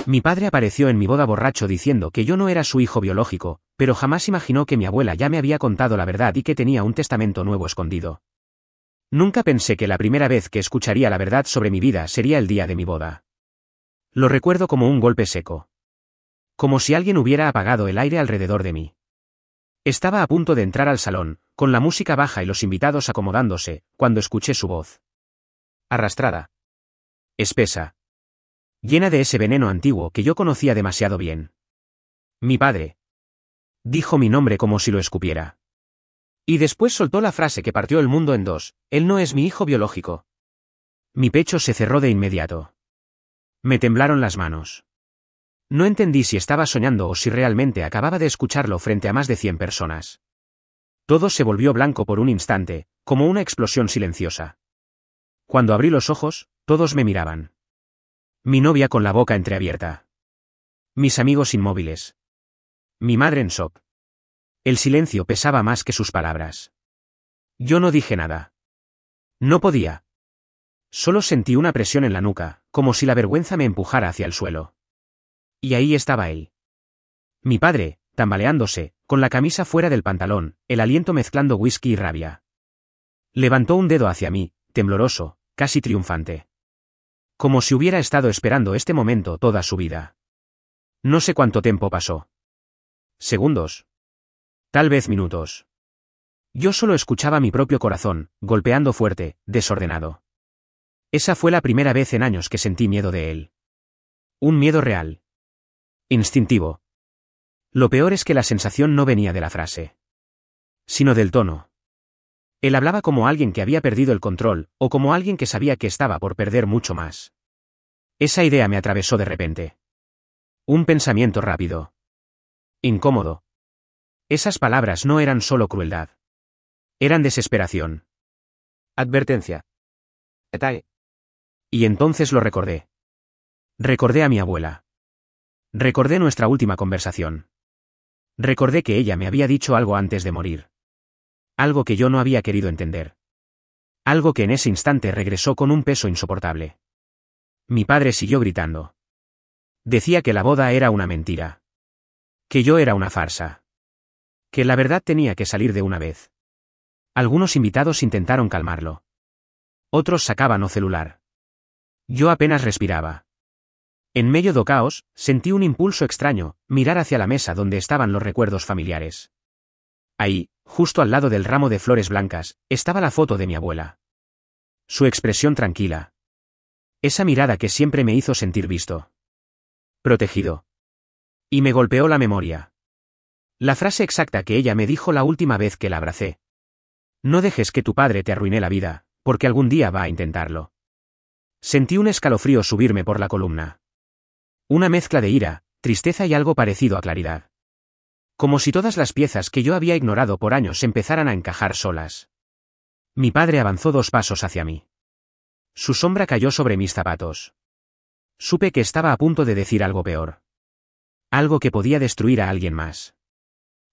Mi padre apareció en mi boda borracho diciendo que yo no era su hijo biológico, pero jamás imaginó que mi abuela ya me había contado la verdad y que tenía un testamento nuevo escondido. Nunca pensé que la primera vez que escucharía la verdad sobre mi vida sería el día de mi boda. Lo recuerdo como un golpe seco. Como si alguien hubiera apagado el aire alrededor de mí. Estaba a punto de entrar al salón, con la música baja y los invitados acomodándose, cuando escuché su voz. Arrastrada. Espesa. Llena de ese veneno antiguo que yo conocía demasiado bien. Mi padre. Dijo mi nombre como si lo escupiera. Y después soltó la frase que partió el mundo en dos: él no es mi hijo biológico. Mi pecho se cerró de inmediato. Me temblaron las manos. No entendí si estaba soñando o si realmente acababa de escucharlo frente a más de 100 personas. Todo se volvió blanco por un instante, como una explosión silenciosa. Cuando abrí los ojos, todos me miraban. Mi novia con la boca entreabierta. Mis amigos inmóviles. Mi madre en shock. El silencio pesaba más que sus palabras. Yo no dije nada. No podía. Solo sentí una presión en la nuca, como si la vergüenza me empujara hacia el suelo. Y ahí estaba él. Mi padre, tambaleándose, con la camisa fuera del pantalón, el aliento mezclando whisky y rabia. Levantó un dedo hacia mí, tembloroso, casi triunfante. Como si hubiera estado esperando este momento toda su vida. No sé cuánto tiempo pasó. Segundos. Tal vez minutos. Yo solo escuchaba mi propio corazón, golpeando fuerte, desordenado. Esa fue la primera vez en años que sentí miedo de él. Un miedo real. Instintivo. Lo peor es que la sensación no venía de la frase, sino del tono. Él hablaba como alguien que había perdido el control, o como alguien que sabía que estaba por perder mucho más. Esa idea me atravesó de repente. Un pensamiento rápido. Incómodo. Esas palabras no eran solo crueldad. Eran desesperación. Advertencia. Etae. Y entonces lo recordé. Recordé a mi abuela. Recordé nuestra última conversación. Recordé que ella me había dicho algo antes de morir. Algo que yo no había querido entender. Algo que en ese instante regresó con un peso insoportable. Mi padre siguió gritando. Decía que la boda era una mentira. Que yo era una farsa. Que la verdad tenía que salir de una vez. Algunos invitados intentaron calmarlo. Otros sacaban o celular. Yo apenas respiraba. En medio do caos, sentí un impulso extraño, mirar hacia la mesa donde estaban los recuerdos familiares. Ahí, justo al lado del ramo de flores blancas, estaba la foto de mi abuela. Su expresión tranquila. Esa mirada que siempre me hizo sentir visto. Protegido. Y me golpeó la memoria. La frase exacta que ella me dijo la última vez que la abracé. No dejes que tu padre te arruine la vida, porque algún día va a intentarlo. Sentí un escalofrío subirme por la columna. Una mezcla de ira, tristeza y algo parecido a claridad. Como si todas las piezas que yo había ignorado por años empezaran a encajar solas. Mi padre avanzó 2 pasos hacia mí. Su sombra cayó sobre mis zapatos. Supe que estaba a punto de decir algo peor. Algo que podía destruir a alguien más.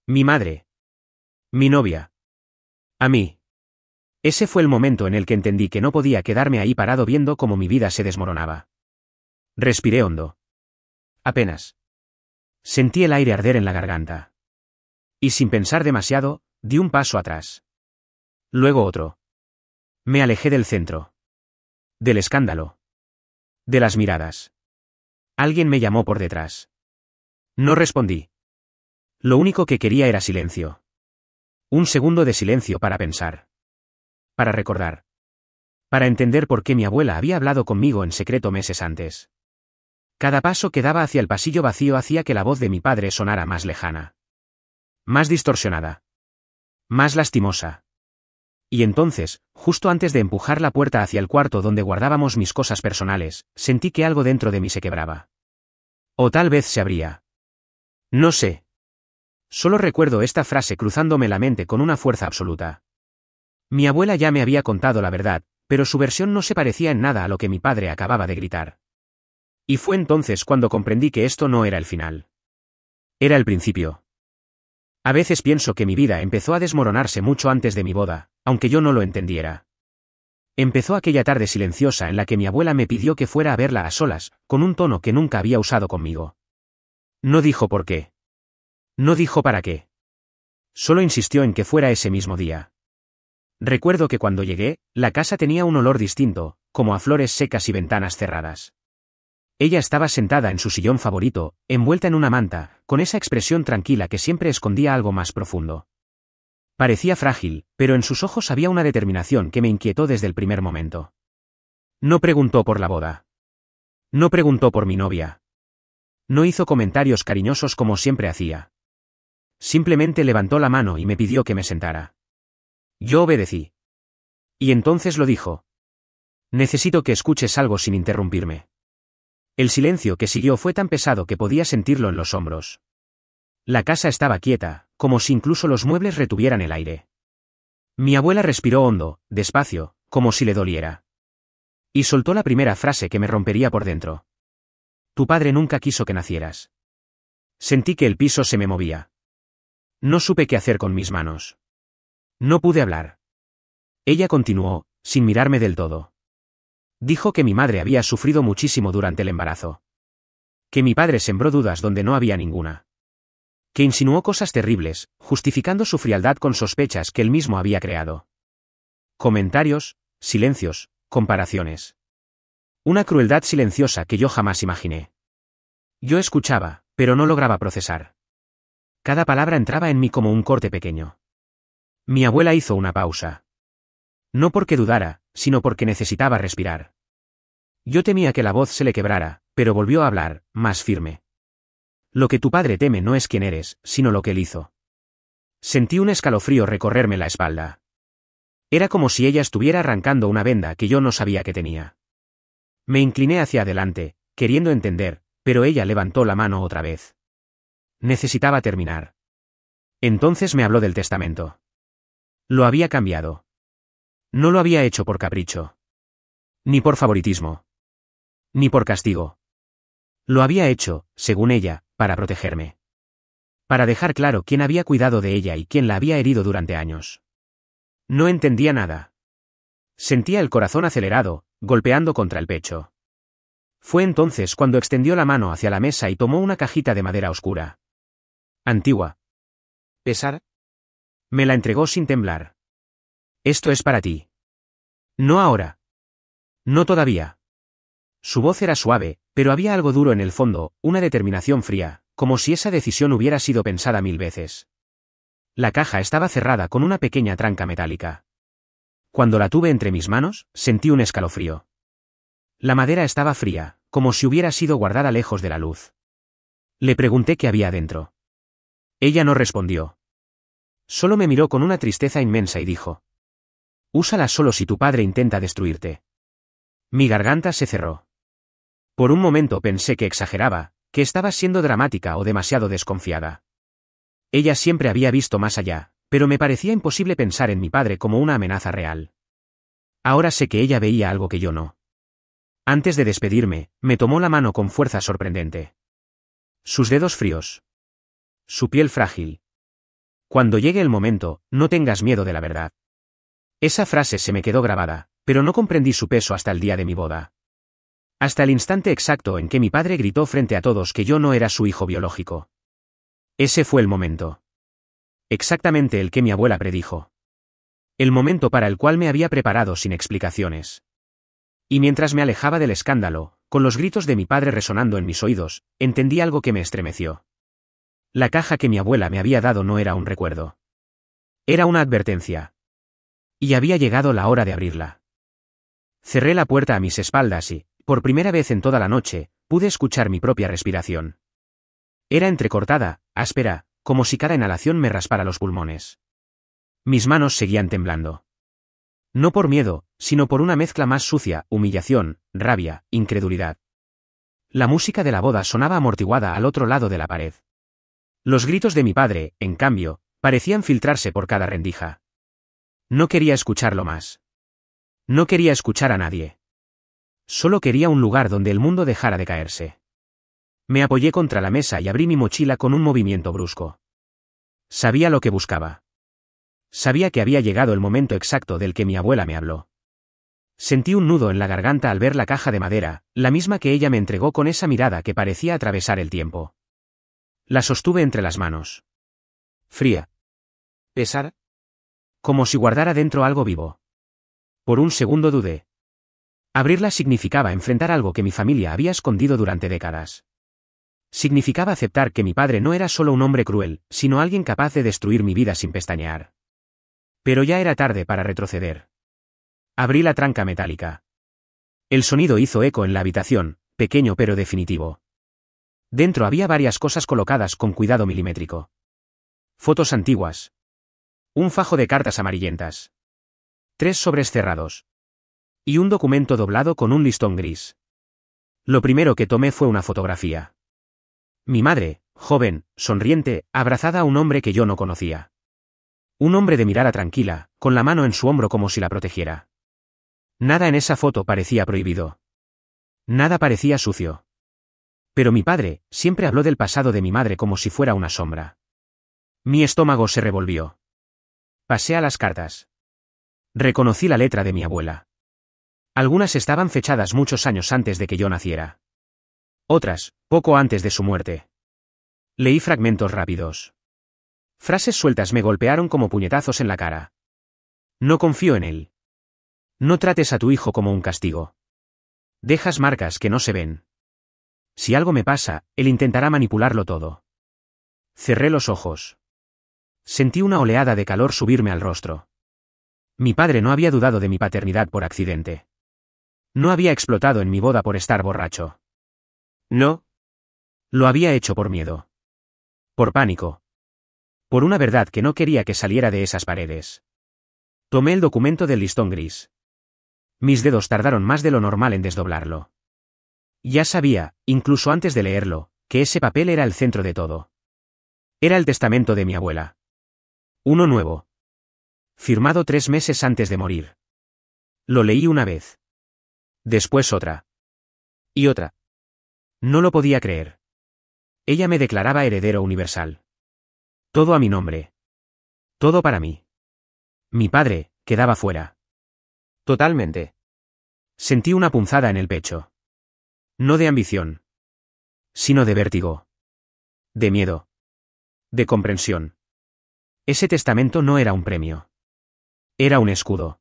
Mi madre. Mi novia. A mí. Ese fue el momento en el que entendí que no podía quedarme ahí parado viendo cómo mi vida se desmoronaba. Respiré hondo. Apenas. Sentí el aire arder en la garganta. Y sin pensar demasiado, di un paso atrás. Luego otro. Me alejé del centro. Del escándalo. De las miradas. Alguien me llamó por detrás. No respondí. Lo único que quería era silencio. Un segundo de silencio para pensar. Para recordar. Para entender por qué mi abuela había hablado conmigo en secreto meses antes. Cada paso que daba hacia el pasillo vacío hacía que la voz de mi padre sonara más lejana. Más distorsionada. Más lastimosa. Y entonces, justo antes de empujar la puerta hacia el cuarto donde guardábamos mis cosas personales, sentí que algo dentro de mí se quebraba. O tal vez se abría. No sé. Solo recuerdo esta frase cruzándome la mente con una fuerza absoluta. Mi abuela ya me había contado la verdad, pero su versión no se parecía en nada a lo que mi padre acababa de gritar. Y fue entonces cuando comprendí que esto no era el final. Era el principio. A veces pienso que mi vida empezó a desmoronarse mucho antes de mi boda, aunque yo no lo entendiera. Empezó aquella tarde silenciosa en la que mi abuela me pidió que fuera a verla a solas, con un tono que nunca había usado conmigo. No dijo por qué. No dijo para qué. Solo insistió en que fuera ese mismo día. Recuerdo que cuando llegué, la casa tenía un olor distinto, como a flores secas y ventanas cerradas. Ella estaba sentada en su sillón favorito, envuelta en una manta, con esa expresión tranquila que siempre escondía algo más profundo. Parecía frágil, pero en sus ojos había una determinación que me inquietó desde el primer momento. No preguntó por la boda. No preguntó por mi novia. No hizo comentarios cariñosos como siempre hacía. Simplemente levantó la mano y me pidió que me sentara. Yo obedecí. Y entonces lo dijo. Necesito que escuches algo sin interrumpirme. El silencio que siguió fue tan pesado que podía sentirlo en los hombros. La casa estaba quieta, como si incluso los muebles retuvieran el aire. Mi abuela respiró hondo, despacio, como si le doliera. Y soltó la primera frase que me rompería por dentro. Tu padre nunca quiso que nacieras. Sentí que el piso se me movía. No supe qué hacer con mis manos. No pude hablar. Ella continuó, sin mirarme del todo. Dijo que mi madre había sufrido muchísimo durante el embarazo. Que mi padre sembró dudas donde no había ninguna. Que insinuó cosas terribles, justificando su frialdad con sospechas que él mismo había creado. Comentarios, silencios, comparaciones. Una crueldad silenciosa que yo jamás imaginé. Yo escuchaba, pero no lograba procesar. Cada palabra entraba en mí como un corte pequeño. Mi abuela hizo una pausa. No porque dudara, sino porque necesitaba respirar. Yo temía que la voz se le quebrara, pero volvió a hablar, más firme. Lo que tu padre teme no es quién eres, sino lo que él hizo. Sentí un escalofrío recorrerme la espalda. Era como si ella estuviera arrancando una venda que yo no sabía que tenía. Me incliné hacia adelante, queriendo entender, pero ella levantó la mano otra vez. Necesitaba terminar. Entonces me habló del testamento. Lo había cambiado. No lo había hecho por capricho. Ni por favoritismo. Ni por castigo. Lo había hecho, según ella, para protegerme. Para dejar claro quién había cuidado de ella y quién la había herido durante años. No entendía nada. Sentía el corazón acelerado, golpeando contra el pecho. Fue entonces cuando extendió la mano hacia la mesa y tomó una cajita de madera oscura. Antigua. ¿Pesada? Me la entregó sin temblar. Esto es para ti. No ahora. No todavía. Su voz era suave, pero había algo duro en el fondo, una determinación fría, como si esa decisión hubiera sido pensada 1000 veces. La caja estaba cerrada con una pequeña tranca metálica. Cuando la tuve entre mis manos, sentí un escalofrío. La madera estaba fría, como si hubiera sido guardada lejos de la luz. Le pregunté qué había dentro. Ella no respondió. Solo me miró con una tristeza inmensa y dijo: úsala solo si tu padre intenta destruirte. Mi garganta se cerró. Por un momento pensé que exageraba, que estaba siendo dramática o demasiado desconfiada. Ella siempre había visto más allá, pero me parecía imposible pensar en mi padre como una amenaza real. Ahora sé que ella veía algo que yo no. Antes de despedirme, me tomó la mano con fuerza sorprendente. Sus dedos fríos. Su piel frágil. Cuando llegue el momento, no tengas miedo de la verdad. Esa frase se me quedó grabada, pero no comprendí su peso hasta el día de mi boda. Hasta el instante exacto en que mi padre gritó frente a todos que yo no era su hijo biológico. Ese fue el momento. Exactamente el que mi abuela predijo. El momento para el cual me había preparado sin explicaciones. Y mientras me alejaba del escándalo, con los gritos de mi padre resonando en mis oídos, entendí algo que me estremeció. La caja que mi abuela me había dado no era un recuerdo. Era una advertencia. Y había llegado la hora de abrirla. Cerré la puerta a mis espaldas y, por primera vez en toda la noche, pude escuchar mi propia respiración. Era entrecortada, áspera, como si cada inhalación me raspara los pulmones. Mis manos seguían temblando. No por miedo, sino por una mezcla más sucia, humillación, rabia, incredulidad. La música de la boda sonaba amortiguada al otro lado de la pared. Los gritos de mi padre, en cambio, parecían filtrarse por cada rendija. No quería escucharlo más. No quería escuchar a nadie. Solo quería un lugar donde el mundo dejara de caerse. Me apoyé contra la mesa y abrí mi mochila con un movimiento brusco. Sabía lo que buscaba. Sabía que había llegado el momento exacto del que mi abuela me habló. Sentí un nudo en la garganta al ver la caja de madera, la misma que ella me entregó con esa mirada que parecía atravesar el tiempo. La sostuve entre las manos. Fría. ¿Pesar? Como si guardara dentro algo vivo. Por un segundo dudé. Abrirla significaba enfrentar algo que mi familia había escondido durante décadas. Significaba aceptar que mi padre no era solo un hombre cruel, sino alguien capaz de destruir mi vida sin pestañear. Pero ya era tarde para retroceder. Abrí la tranca metálica. El sonido hizo eco en la habitación, pequeño pero definitivo. Dentro había varias cosas colocadas con cuidado milimétrico. Fotos antiguas. Un fajo de cartas amarillentas. 3 sobres cerrados. Y un documento doblado con un listón gris. Lo primero que tomé fue una fotografía. Mi madre, joven, sonriente, abrazada a un hombre que yo no conocía. Un hombre de mirada tranquila, con la mano en su hombro como si la protegiera. Nada en esa foto parecía prohibido. Nada parecía sucio. Pero mi padre siempre habló del pasado de mi madre como si fuera una sombra. Mi estómago se revolvió. Pasé a las cartas. Reconocí la letra de mi abuela. Algunas estaban fechadas muchos años antes de que yo naciera. Otras, poco antes de su muerte. Leí fragmentos rápidos. Frases sueltas me golpearon como puñetazos en la cara. No confío en él. No trates a tu hijo como un castigo. Dejas marcas que no se ven. Si algo me pasa, él intentará manipularlo todo. Cerré los ojos. Sentí una oleada de calor subirme al rostro. Mi padre no había dudado de mi paternidad por accidente. No había explotado en mi boda por estar borracho. No. Lo había hecho por miedo. Por pánico. Por una verdad que no quería que saliera de esas paredes. Tomé el documento del listón gris. Mis dedos tardaron más de lo normal en desdoblarlo. Ya sabía, incluso antes de leerlo, que ese papel era el centro de todo. Era el testamento de mi abuela. Uno nuevo. Firmado 3 meses antes de morir. Lo leí una vez. Después otra. Y otra. No lo podía creer. Ella me declaraba heredero universal. Todo a mi nombre. Todo para mí. Mi padre quedaba fuera. Totalmente. Sentí una punzada en el pecho. No de ambición. Sino de vértigo. De miedo. De comprensión. Ese testamento no era un premio. Era un escudo.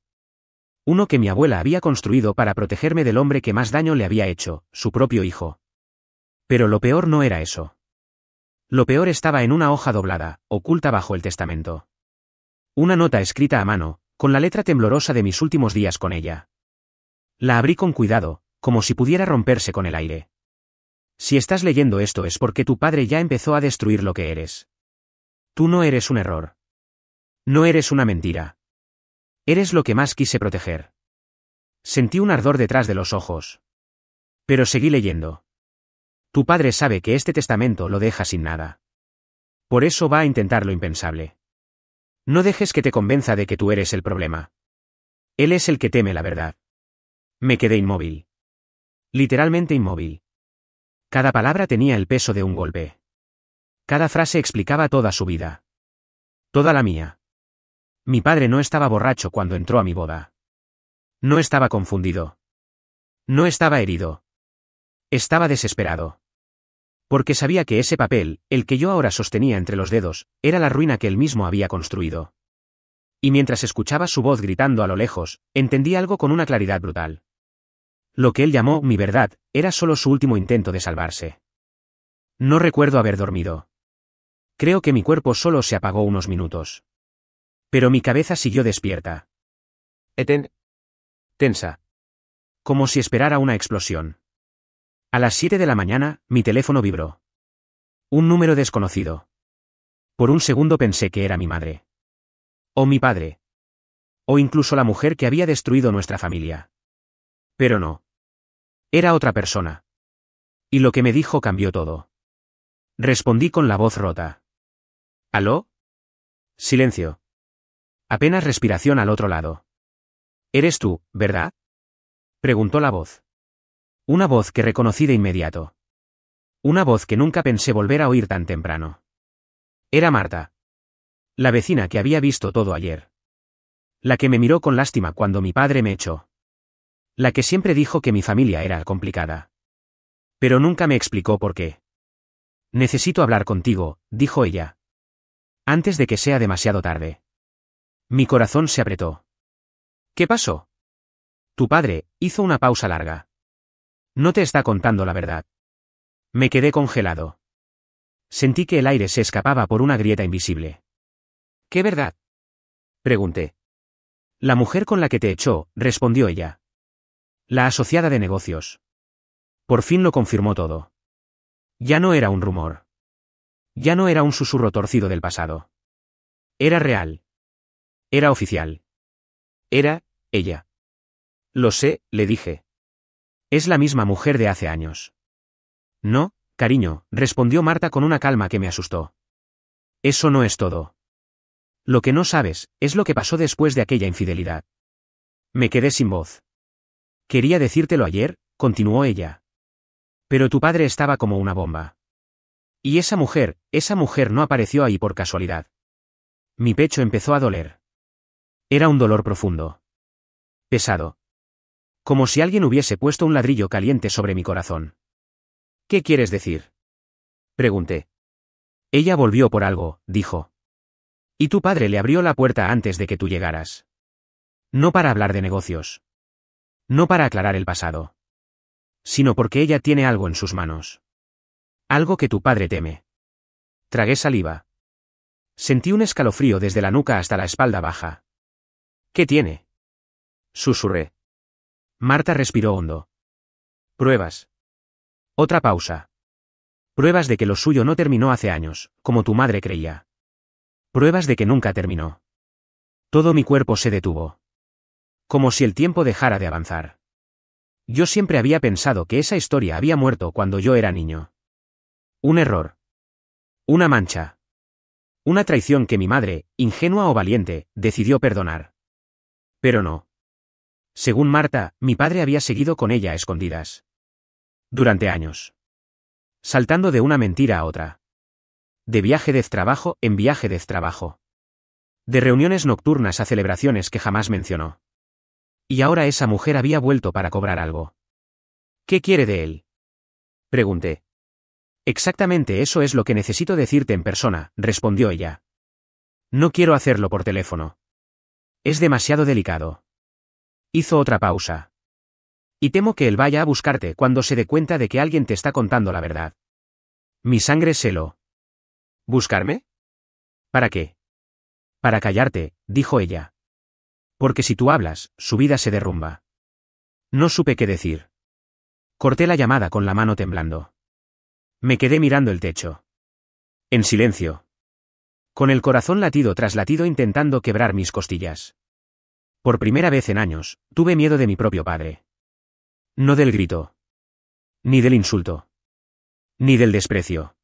Uno que mi abuela había construido para protegerme del hombre que más daño le había hecho, su propio hijo. Pero lo peor no era eso. Lo peor estaba en una hoja doblada, oculta bajo el testamento. Una nota escrita a mano, con la letra temblorosa de mis últimos días con ella. La abrí con cuidado, como si pudiera romperse con el aire. Si estás leyendo esto es porque tu padre ya empezó a destruir lo que eres. Tú no eres un error. No eres una mentira. Eres lo que más quise proteger. Sentí un ardor detrás de los ojos. Pero seguí leyendo. Tu padre sabe que este testamento lo deja sin nada. Por eso va a intentar lo impensable. No dejes que te convenza de que tú eres el problema. Él es el que teme la verdad. Me quedé inmóvil. Literalmente inmóvil. Cada palabra tenía el peso de un golpe. Cada frase explicaba toda su vida. Toda la mía. Mi padre no estaba borracho cuando entró a mi boda. No estaba confundido. No estaba herido. Estaba desesperado. Porque sabía que ese papel, el que yo ahora sostenía entre los dedos, era la ruina que él mismo había construido. Y mientras escuchaba su voz gritando a lo lejos, entendí algo con una claridad brutal. Lo que él llamó mi verdad, era solo su último intento de salvarse. No recuerdo haber dormido. Creo que mi cuerpo solo se apagó unos minutos. Pero mi cabeza siguió despierta. Tensa. Como si esperara una explosión. A las 7 de la mañana, mi teléfono vibró. Un número desconocido. Por un segundo pensé que era mi madre. O mi padre. O incluso la mujer que había destruido nuestra familia. Pero no. Era otra persona. Y lo que me dijo cambió todo. Respondí con la voz rota. ¿Aló? Silencio. Apenas respiración al otro lado. ¿Eres tú, verdad? Preguntó la voz. Una voz que reconocí de inmediato. Una voz que nunca pensé volver a oír tan temprano. Era Marta. La vecina que había visto todo ayer. La que me miró con lástima cuando mi padre me echó. La que siempre dijo que mi familia era complicada. Pero nunca me explicó por qué. Necesito hablar contigo, dijo ella. Antes de que sea demasiado tarde. Mi corazón se apretó. ¿Qué pasó? Tu padre hizo una pausa larga. No te está contando la verdad. Me quedé congelado. Sentí que el aire se escapaba por una grieta invisible. ¿Qué verdad? Pregunté. La mujer con la que te echó, respondió ella. La asociada de negocios. Por fin lo confirmó todo. Ya no era un rumor. Ya no era un susurro torcido del pasado. Era real. Era oficial. Era ella. Lo sé, le dije. Es la misma mujer de hace años. No, cariño, respondió Marta con una calma que me asustó. Eso no es todo. Lo que no sabes, es lo que pasó después de aquella infidelidad. Me quedé sin voz. Quería decírtelo ayer, continuó ella. Pero tu padre estaba como una bomba. Y esa mujer no apareció ahí por casualidad. Mi pecho empezó a doler. Era un dolor profundo. Pesado. Como si alguien hubiese puesto un ladrillo caliente sobre mi corazón. ¿Qué quieres decir? Pregunté. Ella volvió por algo, dijo. Y tu padre le abrió la puerta antes de que tú llegaras. No para hablar de negocios. No para aclarar el pasado. Sino porque ella tiene algo en sus manos. Algo que tu padre teme. Tragué saliva. Sentí un escalofrío desde la nuca hasta la espalda baja. ¿Qué tiene? Susurré. Marta respiró hondo. Pruebas. Otra pausa. Pruebas de que lo suyo no terminó hace años, como tu madre creía. Pruebas de que nunca terminó. Todo mi cuerpo se detuvo. Como si el tiempo dejara de avanzar. Yo siempre había pensado que esa historia había muerto cuando yo era niño. Un error. Una mancha. Una traición que mi madre, ingenua o valiente, decidió perdonar. Pero no. Según Marta, mi padre había seguido con ella a escondidas. Durante años. Saltando de una mentira a otra. De viaje de trabajo en viaje de trabajo. De reuniones nocturnas a celebraciones que jamás mencionó. Y ahora esa mujer había vuelto para cobrar algo. ¿Qué quiere de él? Pregunté. Exactamente eso es lo que necesito decirte en persona, respondió ella. No quiero hacerlo por teléfono. Es demasiado delicado. Hizo otra pausa. Y temo que él vaya a buscarte cuando se dé cuenta de que alguien te está contando la verdad. Mi sangre se heló. ¿Buscarme? ¿Para qué? Para callarte, dijo ella. Porque si tú hablas, su vida se derrumba. No supe qué decir. Corté la llamada con la mano temblando. Me quedé mirando el techo. En silencio. Con el corazón latido tras latido intentando quebrar mis costillas. Por primera vez en años, tuve miedo de mi propio padre. No del grito. Ni del insulto. Ni del desprecio.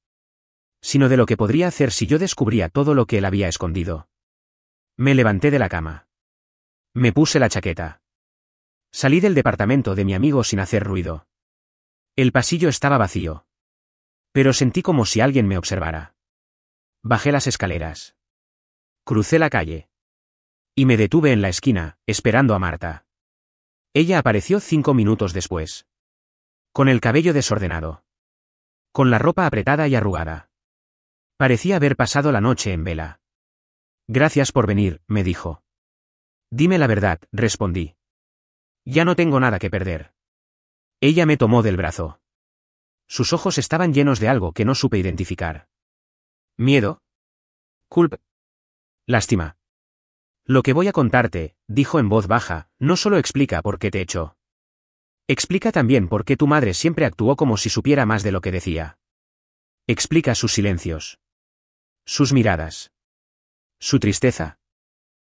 Sino de lo que podría hacer si yo descubría todo lo que él había escondido. Me levanté de la cama. Me puse la chaqueta. Salí del departamento de mi amigo sin hacer ruido. El pasillo estaba vacío. Pero sentí como si alguien me observara. Bajé las escaleras. Crucé la calle. Y me detuve en la esquina, esperando a Marta. Ella apareció 5 minutos después. Con el cabello desordenado. Con la ropa apretada y arrugada. Parecía haber pasado la noche en vela. Gracias por venir, me dijo. Dime la verdad, respondí. Ya no tengo nada que perder. Ella me tomó del brazo. Sus ojos estaban llenos de algo que no supe identificar. ¿Miedo? ¿Culpa? Lástima. Lo que voy a contarte, dijo en voz baja, no solo explica por qué te echó. Explica también por qué tu madre siempre actuó como si supiera más de lo que decía. Explica sus silencios. Sus miradas. Su tristeza.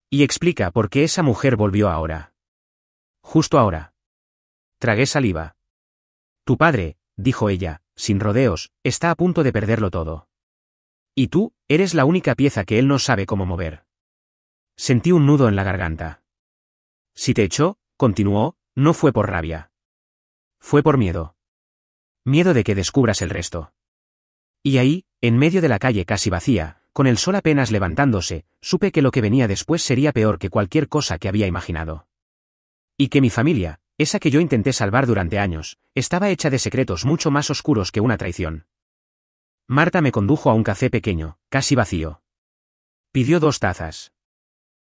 Y explica por qué esa mujer volvió ahora. Justo ahora. Tragué saliva. Tu padre, dijo ella, sin rodeos, está a punto de perderlo todo. Y tú, eres la única pieza que él no sabe cómo mover. Sentí un nudo en la garganta. Si te echó, continuó, no fue por rabia. Fue por miedo. Miedo de que descubras el resto. Y ahí, en medio de la calle casi vacía, con el sol apenas levantándose, supe que lo que venía después sería peor que cualquier cosa que había imaginado. Y que mi familia, Esa que yo intenté salvar durante años, estaba hecha de secretos mucho más oscuros que una traición. Marta me condujo a un café pequeño, casi vacío. Pidió 2 tazas.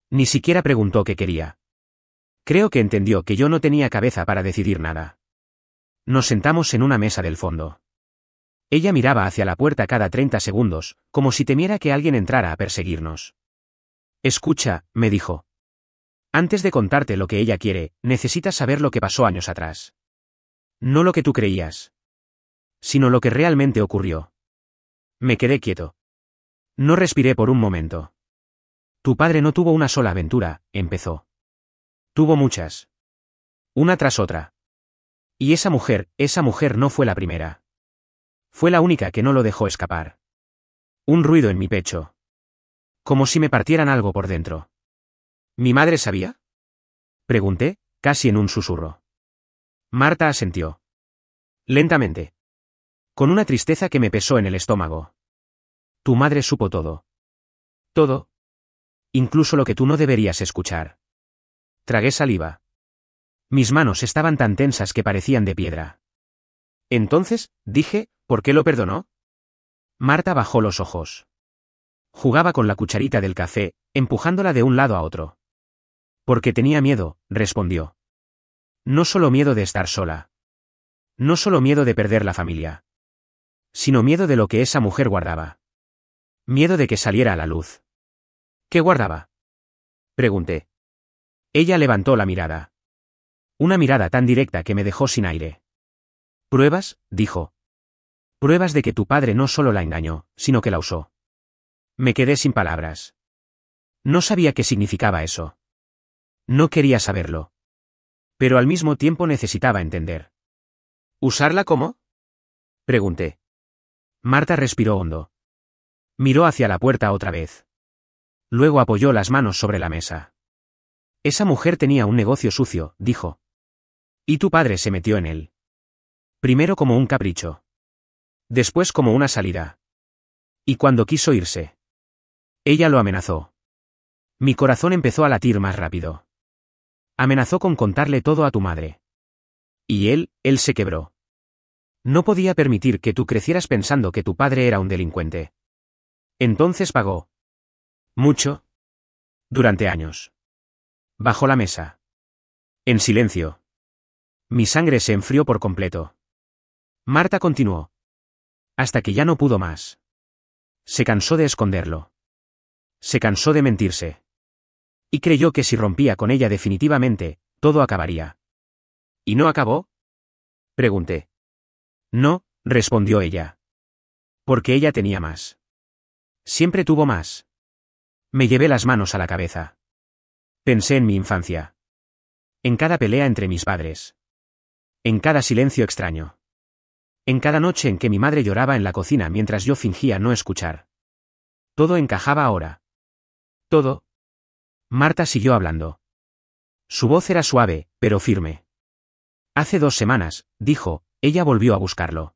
Ni siquiera preguntó qué quería. Creo que entendió que yo no tenía cabeza para decidir nada. Nos sentamos en una mesa del fondo. Ella miraba hacia la puerta cada 30 segundos, como si temiera que alguien entrara a perseguirnos. Escucha, me dijo. Antes de contarte lo que ella quiere, necesitas saber lo que pasó años atrás. No lo que tú creías, sino lo que realmente ocurrió. Me quedé quieto. No respiré por un momento. Tu padre no tuvo una sola aventura, empezó. Tuvo muchas. Una tras otra. Y esa mujer no fue la primera. Fue la única que no lo dejó escapar. Un ruido en mi pecho. Como si me partieran algo por dentro. ¿Mi madre sabía? Pregunté, casi en un susurro. Marta asintió. Lentamente. Con una tristeza que me pesó en el estómago. Tu madre supo todo. Todo. Incluso lo que tú no deberías escuchar. Tragué saliva. Mis manos estaban tan tensas que parecían de piedra. Entonces, dije, ¿por qué lo perdonó? Marta bajó los ojos. Jugaba con la cucharita del café, empujándola de un lado a otro. Porque tenía miedo, respondió. No solo miedo de estar sola. No solo miedo de perder la familia. Sino miedo de lo que esa mujer guardaba. Miedo de que saliera a la luz. ¿Qué guardaba? Pregunté. Ella levantó la mirada. Una mirada tan directa que me dejó sin aire. Pruebas, dijo. Pruebas de que tu padre no solo la engañó, sino que la usó. Me quedé sin palabras. No sabía qué significaba eso. No quería saberlo. Pero al mismo tiempo necesitaba entender. ¿Usarla cómo? Pregunté. Marta respiró hondo. Miró hacia la puerta otra vez. Luego apoyó las manos sobre la mesa. Esa mujer tenía un negocio sucio, dijo. Y tu padre se metió en él. Primero como un capricho. Después como una salida. Y cuando quiso irse. Ella lo amenazó. Mi corazón empezó a latir más rápido. Amenazó con contarle todo a tu madre. Y él se quebró. No podía permitir que tú crecieras pensando que tu padre era un delincuente. Entonces pagó. Mucho. Durante años. Bajó la mesa. En silencio. Mi sangre se enfrió por completo. Marta continuó. Hasta que ya no pudo más. Se cansó de esconderlo. Se cansó de mentirse. Y creyó que si rompía con ella definitivamente, todo acabaría. ¿Y no acabó? Pregunté. No, respondió ella. Porque ella tenía más. Siempre tuvo más. Me llevé las manos a la cabeza. Pensé en mi infancia. En cada pelea entre mis padres. En cada silencio extraño. En cada noche en que mi madre lloraba en la cocina mientras yo fingía no escuchar. Todo encajaba ahora. Todo. Marta siguió hablando. Su voz era suave, pero firme. Hace 2 semanas, dijo, ella volvió a buscarlo.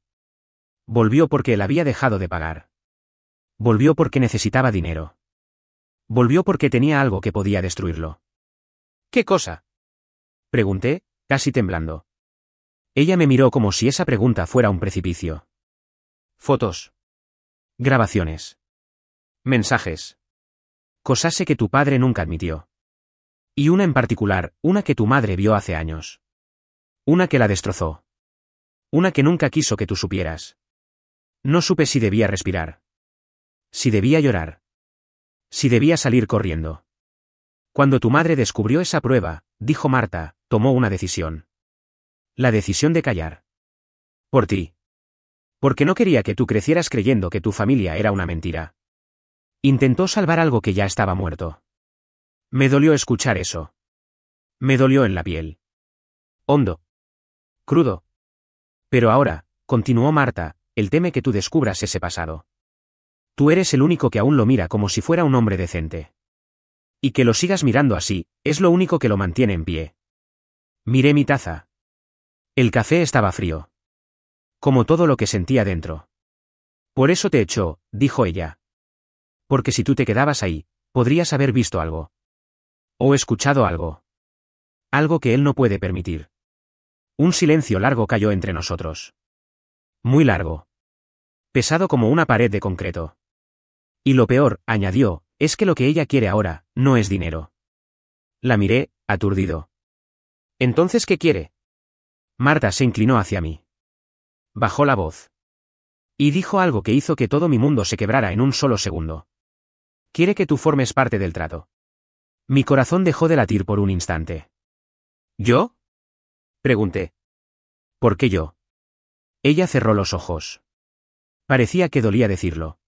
Volvió porque él había dejado de pagar. Volvió porque necesitaba dinero. Volvió porque tenía algo que podía destruirlo. ¿Qué cosa? Pregunté, casi temblando. Ella me miró como si esa pregunta fuera un precipicio. Fotos. Grabaciones. Mensajes. Cosas que tu padre nunca admitió. Y una en particular, una que tu madre vio hace años. Una que la destrozó. Una que nunca quiso que tú supieras. No supe si debía respirar. Si debía llorar. Si debía salir corriendo. Cuando tu madre descubrió esa prueba, dijo Marta, tomó una decisión. La decisión de callar. Por ti. Porque no quería que tú crecieras creyendo que tu familia era una mentira. Intentó salvar algo que ya estaba muerto. Me dolió escuchar eso. Me dolió en la piel. Hondo. Crudo. Pero ahora, continuó Marta, él teme que tú descubras ese pasado. Tú eres el único que aún lo mira como si fuera un hombre decente. Y que lo sigas mirando así, es lo único que lo mantiene en pie. Miré mi taza. El café estaba frío. Como todo lo que sentía dentro. Por eso te echó, dijo ella. Porque si tú te quedabas ahí, podrías haber visto algo. O escuchado algo. Algo que él no puede permitir. Un silencio largo cayó entre nosotros. Muy largo. Pesado como una pared de concreto. Y lo peor, añadió, es que lo que ella quiere ahora, no es dinero. La miré, aturdido. ¿Entonces qué quiere? Marta se inclinó hacia mí. Bajó la voz. Y dijo algo que hizo que todo mi mundo se quebrara en un solo segundo. Quiere que tú formes parte del trato. Mi corazón dejó de latir por un instante. ¿Yo? Pregunté. ¿Por qué yo? Ella cerró los ojos. Parecía que dolía decirlo.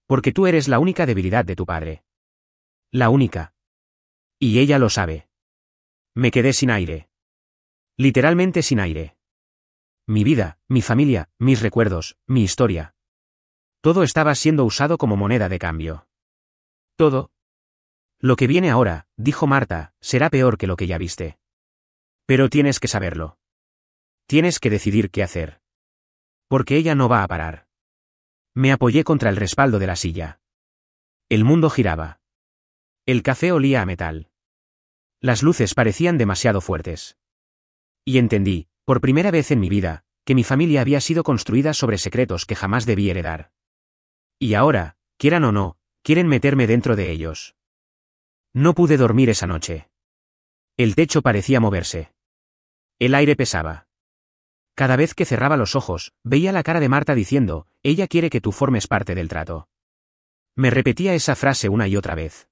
Porque tú eres la única debilidad de tu padre. La única. Y ella lo sabe. Me quedé sin aire. Literalmente sin aire. Mi vida, mi familia, mis recuerdos, mi historia. Todo estaba siendo usado como moneda de cambio. Todo. Lo que viene ahora, dijo Marta, será peor que lo que ya viste. Pero tienes que saberlo. Tienes que decidir qué hacer. Porque ella no va a parar. Me apoyé contra el respaldo de la silla. El mundo giraba. El café olía a metal. Las luces parecían demasiado fuertes. Y entendí, por primera vez en mi vida, que mi familia había sido construida sobre secretos que jamás debí heredar. Y ahora, quieran o no, quieren meterme dentro de ellos. No pude dormir esa noche. El techo parecía moverse. El aire pesaba. Cada vez que cerraba los ojos, veía la cara de Marta diciendo, ella quiere que tú formes parte del trato. Me repetía esa frase una y otra vez.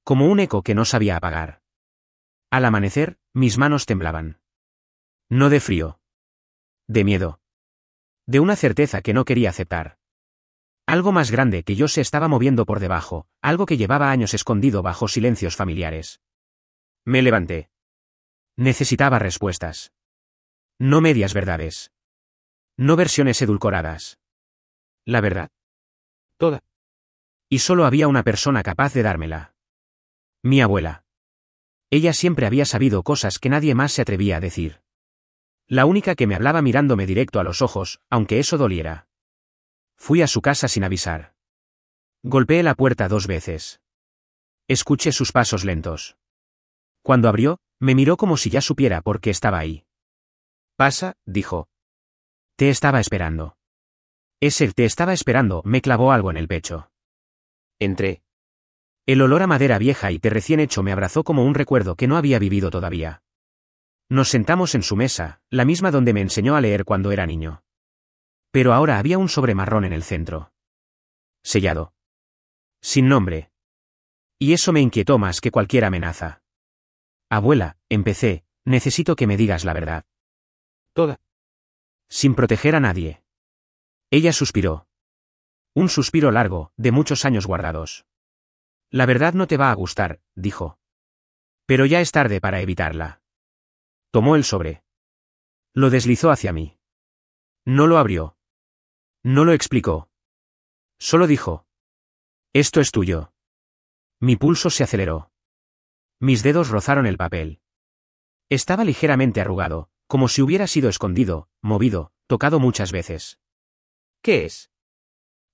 Como un eco que no sabía apagar. Al amanecer, mis manos temblaban. No de frío. De miedo. De una certeza que no quería aceptar. Algo más grande que yo se estaba moviendo por debajo, algo que llevaba años escondido bajo silencios familiares. Me levanté. Necesitaba respuestas. No medias verdades. No versiones edulcoradas. La verdad. Toda. Y solo había una persona capaz de dármela. Mi abuela. Ella siempre había sabido cosas que nadie más se atrevía a decir. La única que me hablaba mirándome directo a los ojos, aunque eso doliera. Fui a su casa sin avisar. Golpeé la puerta 2 veces. Escuché sus pasos lentos. Cuando abrió, me miró como si ya supiera por qué estaba ahí. Pasa, dijo. Te estaba esperando. Ese te estaba esperando me clavó algo en el pecho. Entré. El olor a madera vieja y té recién hecho me abrazó como un recuerdo que no había vivido todavía. Nos sentamos en su mesa, la misma donde me enseñó a leer cuando era niño. Pero ahora había un sobre marrón en el centro. Sellado. Sin nombre. Y eso me inquietó más que cualquier amenaza. Abuela, empecé, necesito que me digas la verdad. Toda. Sin proteger a nadie. Ella suspiró. Un suspiro largo, de muchos años guardados. La verdad no te va a gustar, dijo. Pero ya es tarde para evitarla. Tomó el sobre. Lo deslizó hacia mí. No lo abrió. No lo explicó. Solo dijo. Esto es tuyo. Mi pulso se aceleró. Mis dedos rozaron el papel. Estaba ligeramente arrugado, como si hubiera sido escondido, movido, tocado muchas veces. ¿Qué es?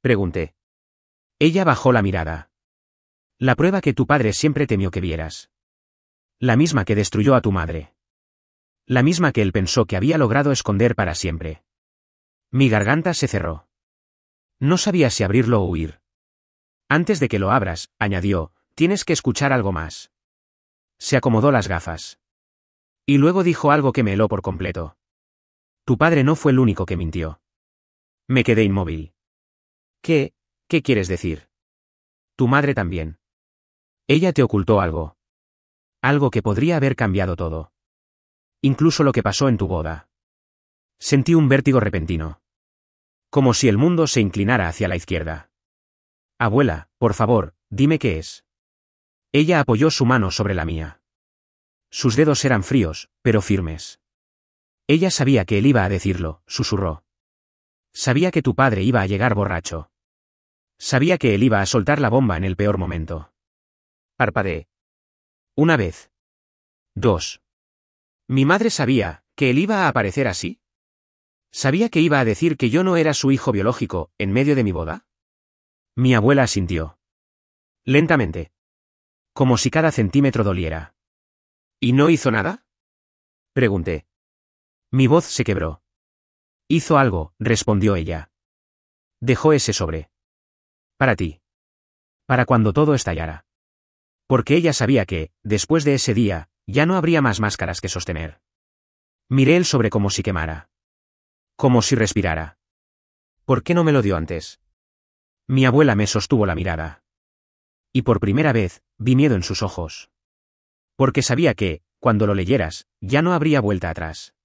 Pregunté. Ella bajó la mirada. La prueba que tu padre siempre temió que vieras. La misma que destruyó a tu madre. La misma que él pensó que había logrado esconder para siempre. Mi garganta se cerró. No sabía si abrirlo o huir. Antes de que lo abras, añadió, tienes que escuchar algo más. Se acomodó las gafas. Y luego dijo algo que me heló por completo. Tu padre no fue el único que mintió. Me quedé inmóvil. ¿Qué quieres decir? Tu madre también. Ella te ocultó algo. Algo que podría haber cambiado todo. Incluso lo que pasó en tu boda. Sentí un vértigo repentino. Como si el mundo se inclinara hacia la izquierda. Abuela, por favor, dime qué es. Ella apoyó su mano sobre la mía. Sus dedos eran fríos, pero firmes. Ella sabía que él iba a decirlo, susurró. Sabía que tu padre iba a llegar borracho. Sabía que él iba a soltar la bomba en el peor momento. Parpadeé. Una vez. 2. ¿Mi madre sabía que él iba a aparecer así? ¿Sabía que iba a decir que yo no era su hijo biológico, en medio de mi boda? Mi abuela asintió. Lentamente. Como si cada centímetro doliera. ¿Y no hizo nada? Pregunté. Mi voz se quebró. Hizo algo, respondió ella. Dejó ese sobre. Para ti. Para cuando todo estallara. Porque ella sabía que, después de ese día, ya no habría más máscaras que sostener. Miré el sobre como si quemara. Como si respirara. ¿Por qué no me lo dio antes? Mi abuela me sostuvo la mirada. Y por primera vez, vi miedo en sus ojos. Porque sabía que, cuando lo leyeras, ya no habría vuelta atrás.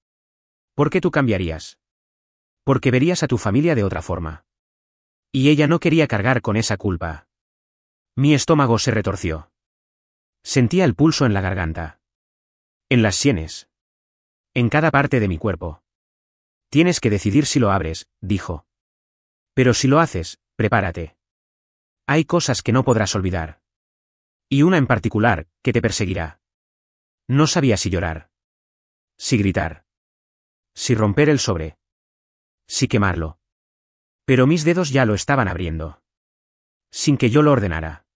¿Por qué tú cambiarías? Porque verías a tu familia de otra forma. Y ella no quería cargar con esa culpa. Mi estómago se retorció. Sentía el pulso en la garganta. En las sienes. En cada parte de mi cuerpo. Tienes que decidir si lo abres, dijo. Pero si lo haces, prepárate. Hay cosas que no podrás olvidar. Y una en particular, que te perseguirá. No sabía si llorar. Si gritar. Si romper el sobre. Si quemarlo. Pero mis dedos ya lo estaban abriendo. Sin que yo lo ordenara.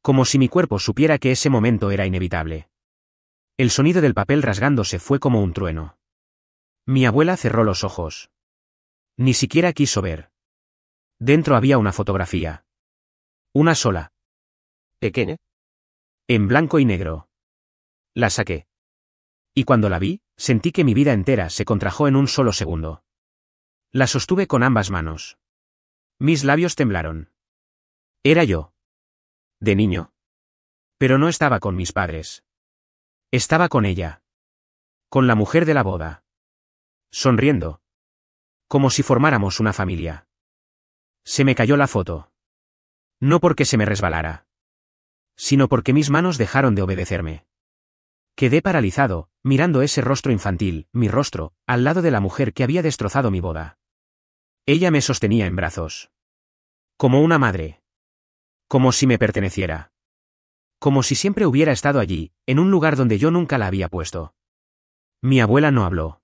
Como si mi cuerpo supiera que ese momento era inevitable. El sonido del papel rasgándose fue como un trueno. Mi abuela cerró los ojos. Ni siquiera quiso ver. Dentro había una fotografía. Una sola. ¿Pequeña? En blanco y negro. La saqué. Y cuando la vi, sentí que mi vida entera se contrajo en un solo segundo. La sostuve con ambas manos. Mis labios temblaron. Era yo. De niño. Pero no estaba con mis padres. Estaba con ella. Con la mujer de la boda. Sonriendo. Como si formáramos una familia. Se me cayó la foto. No porque se me resbalara. Sino porque mis manos dejaron de obedecerme. Quedé paralizado, mirando ese rostro infantil, mi rostro, al lado de la mujer que había destrozado mi boda. Ella me sostenía en brazos. Como una madre. Como si me perteneciera. Como si siempre hubiera estado allí, en un lugar donde yo nunca la había puesto. Mi abuela no habló.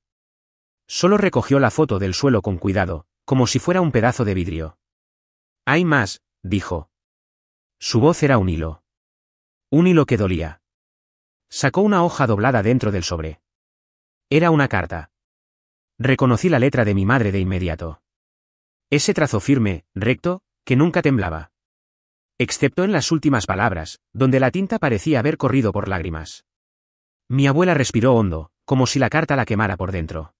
Solo recogió la foto del suelo con cuidado, como si fuera un pedazo de vidrio. Hay más, dijo. Su voz era un hilo. Un hilo que dolía. Sacó una hoja doblada dentro del sobre. Era una carta. Reconocí la letra de mi madre de inmediato. Ese trazo firme, recto, que nunca temblaba. Excepto en las últimas palabras, donde la tinta parecía haber corrido por lágrimas. Mi abuela respiró hondo, como si la carta la quemara por dentro.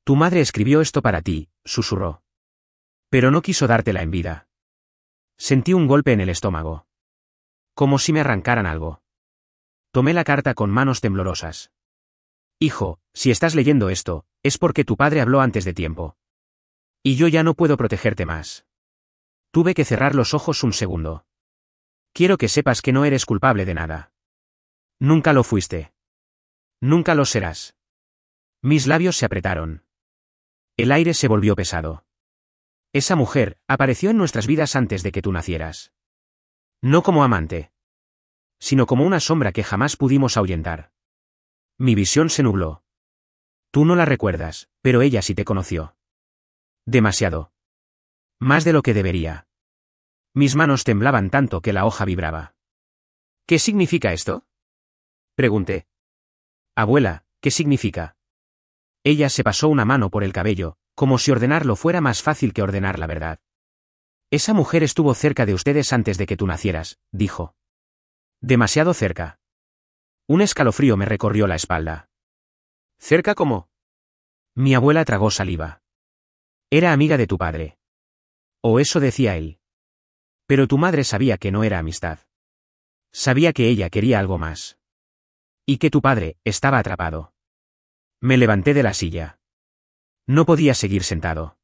Tu madre escribió esto para ti, susurró. Pero no quiso dártela en vida. Sentí un golpe en el estómago. Como si me arrancaran algo. Tomé la carta con manos temblorosas. Hijo, si estás leyendo esto, es porque tu padre habló antes de tiempo. Y yo ya no puedo protegerte más. Tuve que cerrar los ojos un segundo. Quiero que sepas que no eres culpable de nada. Nunca lo fuiste. Nunca lo serás. Mis labios se apretaron. El aire se volvió pesado. Esa mujer apareció en nuestras vidas antes de que tú nacieras. No como amante. Sino como una sombra que jamás pudimos ahuyentar. Mi visión se nubló. Tú no la recuerdas, pero ella sí te conoció. Demasiado. Más de lo que debería. Mis manos temblaban tanto que la hoja vibraba. ¿Qué significa esto? Pregunté. Abuela, ¿qué significa? Ella se pasó una mano por el cabello, como si ordenarlo fuera más fácil que ordenar la verdad. Esa mujer estuvo cerca de ustedes antes de que tú nacieras, dijo. Demasiado cerca. Un escalofrío me recorrió la espalda. ¿Cerca cómo? Mi abuela tragó saliva. Era amiga de tu padre. O eso decía él. Pero tu madre sabía que no era amistad. Sabía que ella quería algo más. Y que tu padre estaba atrapado. Me levanté de la silla. No podía seguir sentado.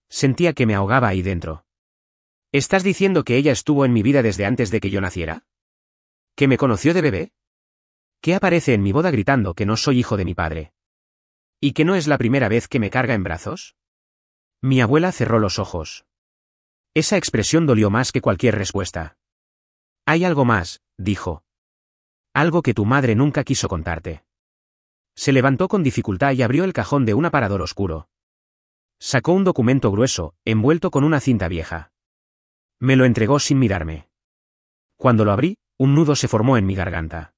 Sentía que me ahogaba ahí dentro. ¿Estás diciendo que ella estuvo en mi vida desde antes de que yo naciera? ¿Que me conoció de bebé? ¿Que aparece en mi boda gritando que no soy hijo de mi padre? ¿Y que no es la primera vez que me carga en brazos? Mi abuela cerró los ojos. Esa expresión dolió más que cualquier respuesta. Hay algo más, dijo. Algo que tu madre nunca quiso contarte. Se levantó con dificultad y abrió el cajón de un aparador oscuro. Sacó un documento grueso, envuelto con una cinta vieja. Me lo entregó sin mirarme. Cuando lo abrí, un nudo se formó en mi garganta.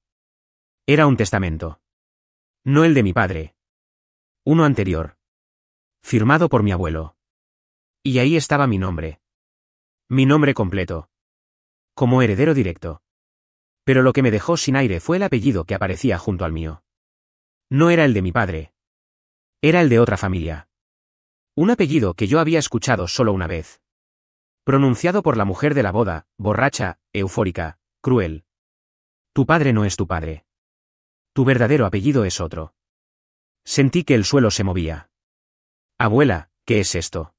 Era un testamento. No el de mi padre. Uno anterior. Firmado por mi abuelo. Y ahí estaba mi nombre. Mi nombre completo. Como heredero directo. Pero lo que me dejó sin aire fue el apellido que aparecía junto al mío. No era el de mi padre. Era el de otra familia. Un apellido que yo había escuchado solo una vez. Pronunciado por la mujer de la boda, borracha, eufórica, cruel. Tu padre no es tu padre. Tu verdadero apellido es otro. Sentí que el suelo se movía. Abuela, ¿qué es esto?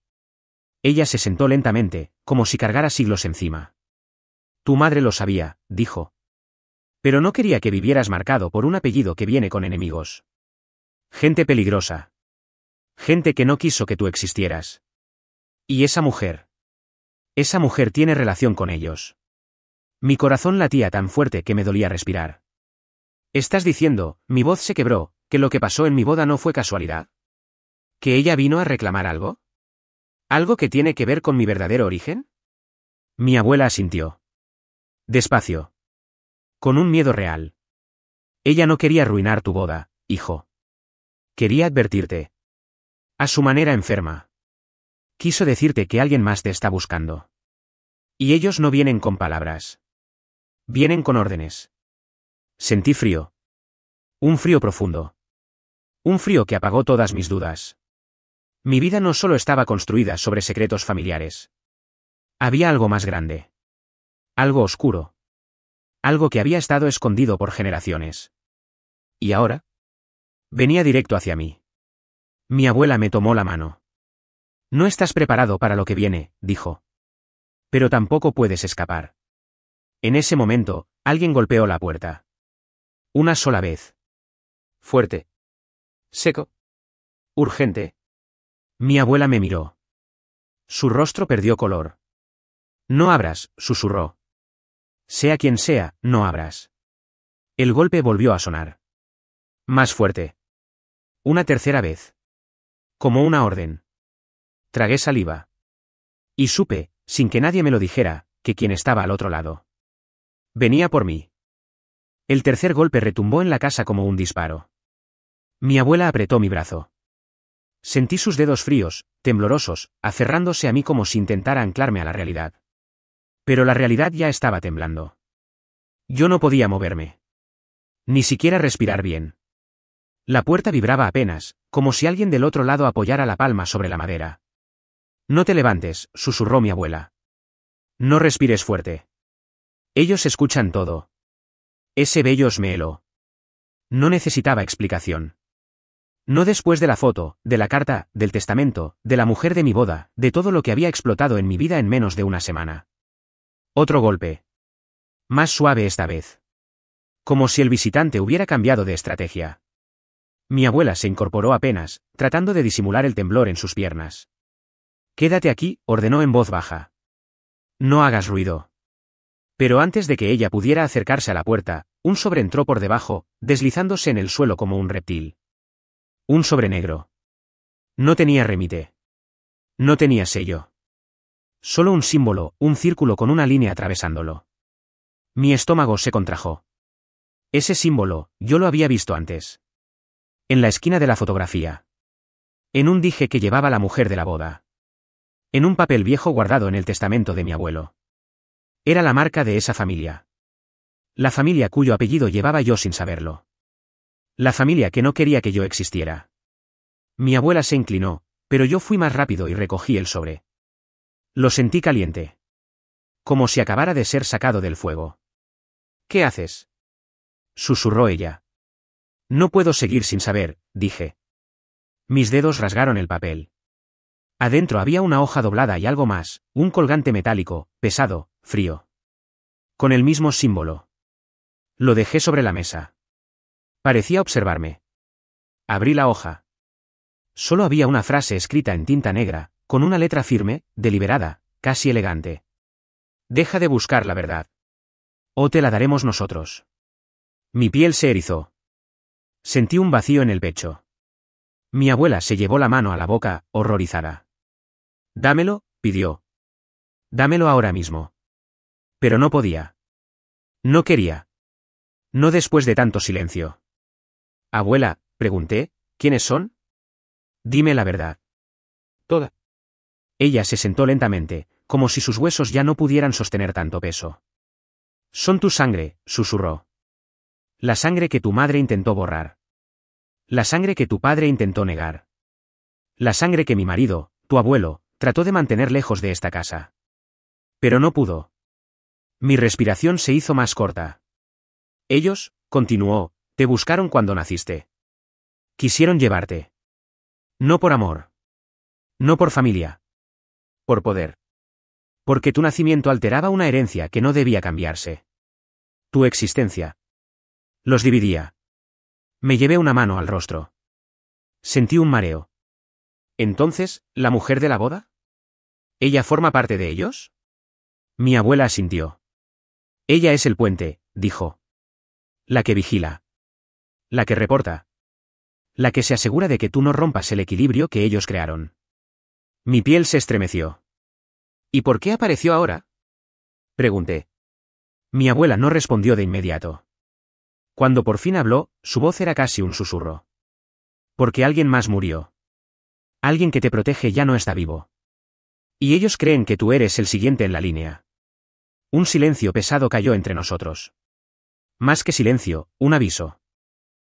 Ella se sentó lentamente, como si cargara siglos encima. Tu madre lo sabía, dijo. Pero no quería que vivieras marcado por un apellido que viene con enemigos. Gente peligrosa. Gente que no quiso que tú existieras. Y esa mujer. Esa mujer tiene relación con ellos. Mi corazón latía tan fuerte que me dolía respirar. ¿Estás diciendo, mi voz se quebró, que lo que pasó en mi boda no fue casualidad? ¿Que ella vino a reclamar algo? ¿Algo que tiene que ver con mi verdadero origen? Mi abuela asintió. Despacio. Con un miedo real. Ella no quería arruinar tu boda, hijo. Quería advertirte. A su manera enferma. Quiso decirte que alguien más te está buscando. Y ellos no vienen con palabras. Vienen con órdenes. Sentí frío. Un frío profundo. Un frío que apagó todas mis dudas. Mi vida no solo estaba construida sobre secretos familiares. Había algo más grande. Algo oscuro. Algo que había estado escondido por generaciones. ¿Y ahora? Venía directo hacia mí. Mi abuela me tomó la mano. No estás preparado para lo que viene, dijo. Pero tampoco puedes escapar. En ese momento, alguien golpeó la puerta. Una sola vez. Fuerte. Seco. Urgente. Mi abuela me miró. Su rostro perdió color. No abras, susurró. Sea quien sea, no abras. El golpe volvió a sonar. Más fuerte. Una tercera vez. Como una orden. Tragué saliva. Y supe, sin que nadie me lo dijera, que quien estaba al otro lado. Venía por mí. El tercer golpe retumbó en la casa como un disparo. Mi abuela apretó mi brazo. Sentí sus dedos fríos, temblorosos, aferrándose a mí como si intentara anclarme a la realidad. Pero la realidad ya estaba temblando. Yo no podía moverme. Ni siquiera respirar bien. La puerta vibraba apenas, como si alguien del otro lado apoyara la palma sobre la madera. No te levantes, susurró mi abuela. No respires fuerte. Ellos escuchan todo. Ese bello me heló. No necesitaba explicación. No después de la foto, de la carta, del testamento, de la mujer de mi boda, de todo lo que había explotado en mi vida en menos de una semana. Otro golpe. Más suave esta vez. Como si el visitante hubiera cambiado de estrategia. Mi abuela se incorporó apenas, tratando de disimular el temblor en sus piernas. Quédate aquí, ordenó en voz baja. No hagas ruido. Pero antes de que ella pudiera acercarse a la puerta, un sobre entró por debajo, deslizándose en el suelo como un reptil. Un sobre negro. No tenía remite. No tenía sello. Solo un símbolo, un círculo con una línea atravesándolo. Mi estómago se contrajo. Ese símbolo, yo lo había visto antes. En la esquina de la fotografía. En un dije que llevaba la mujer de la boda. En un papel viejo guardado en el testamento de mi abuelo. Era la marca de esa familia. La familia cuyo apellido llevaba yo sin saberlo. La familia que no quería que yo existiera. Mi abuela se inclinó, pero yo fui más rápido y recogí el sobre. Lo sentí caliente. Como si acabara de ser sacado del fuego. ¿Qué haces? Susurró ella. No puedo seguir sin saber, dije. Mis dedos rasgaron el papel. Adentro había una hoja doblada y algo más, un colgante metálico, pesado, frío. Con el mismo símbolo. Lo dejé sobre la mesa. Parecía observarme. Abrí la hoja. Solo había una frase escrita en tinta negra, con una letra firme, deliberada, casi elegante. Deja de buscar la verdad. O te la daremos nosotros. Mi piel se erizó. Sentí un vacío en el pecho. Mi abuela se llevó la mano a la boca, horrorizada. Dámelo, pidió. Dámelo ahora mismo. Pero no podía. No quería. No después de tanto silencio. Abuela, pregunté, ¿quiénes son? Dime la verdad. Toda. Ella se sentó lentamente, como si sus huesos ya no pudieran sostener tanto peso. Son tu sangre, susurró. La sangre que tu madre intentó borrar. La sangre que tu padre intentó negar. La sangre que mi marido, tu abuelo, trató de mantener lejos de esta casa. Pero no pudo. Mi respiración se hizo más corta. Ellos, continuó, te buscaron cuando naciste. Quisieron llevarte. No por amor. No por familia. Por poder. Porque tu nacimiento alteraba una herencia que no debía cambiarse. Tu existencia. Los dividía. Me llevé una mano al rostro. Sentí un mareo. ¿Entonces, la mujer de la boda? ¿Ella forma parte de ellos? Mi abuela asintió. Ella es el puente, dijo. La que vigila. La que reporta. La que se asegura de que tú no rompas el equilibrio que ellos crearon. Mi piel se estremeció. ¿Y por qué apareció ahora? Pregunté. Mi abuela no respondió de inmediato. Cuando por fin habló, su voz era casi un susurro. Porque alguien más murió. Alguien que te protege ya no está vivo. Y ellos creen que tú eres el siguiente en la línea. Un silencio pesado cayó entre nosotros. Más que silencio, un aviso.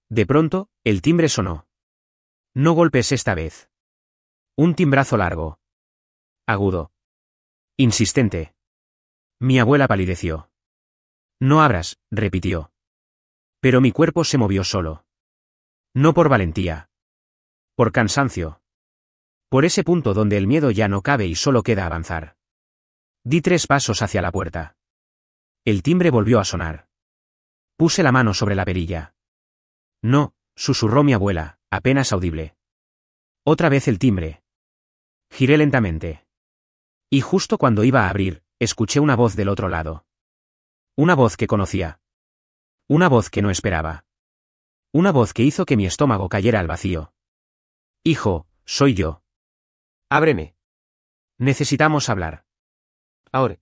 De pronto, el timbre sonó. No golpes esta vez. Un timbrazo largo. Agudo. Insistente. Mi abuela palideció. No abras, repitió. Pero mi cuerpo se movió solo. No por valentía. Por cansancio. Por ese punto donde el miedo ya no cabe y solo queda avanzar. Di 3 pasos hacia la puerta. El timbre volvió a sonar. Puse la mano sobre la perilla. No, susurró mi abuela, apenas audible. Otra vez el timbre. Giré lentamente. Y justo cuando iba a abrir, escuché una voz del otro lado. Una voz que conocía. Una voz que no esperaba. Una voz que hizo que mi estómago cayera al vacío. Hijo, soy yo. Ábreme. Necesitamos hablar. Ahora.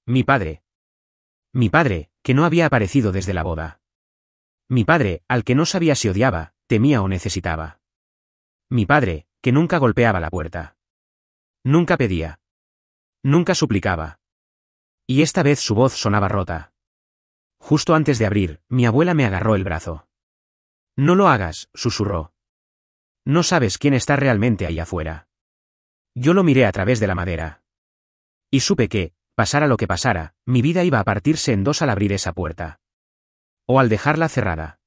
Mi padre. Mi padre, que no había aparecido desde la boda. Mi padre, al que no sabía si odiaba, temía o necesitaba. Mi padre, que nunca golpeaba la puerta. Nunca pedía. Nunca suplicaba. Y esta vez su voz sonaba rota. Justo antes de abrir, mi abuela me agarró el brazo. No lo hagas, susurró. No sabes quién está realmente ahí afuera. Yo lo miré a través de la madera. Y supe que, pasara lo que pasara, mi vida iba a partirse en dos al abrir esa puerta. O al dejarla cerrada.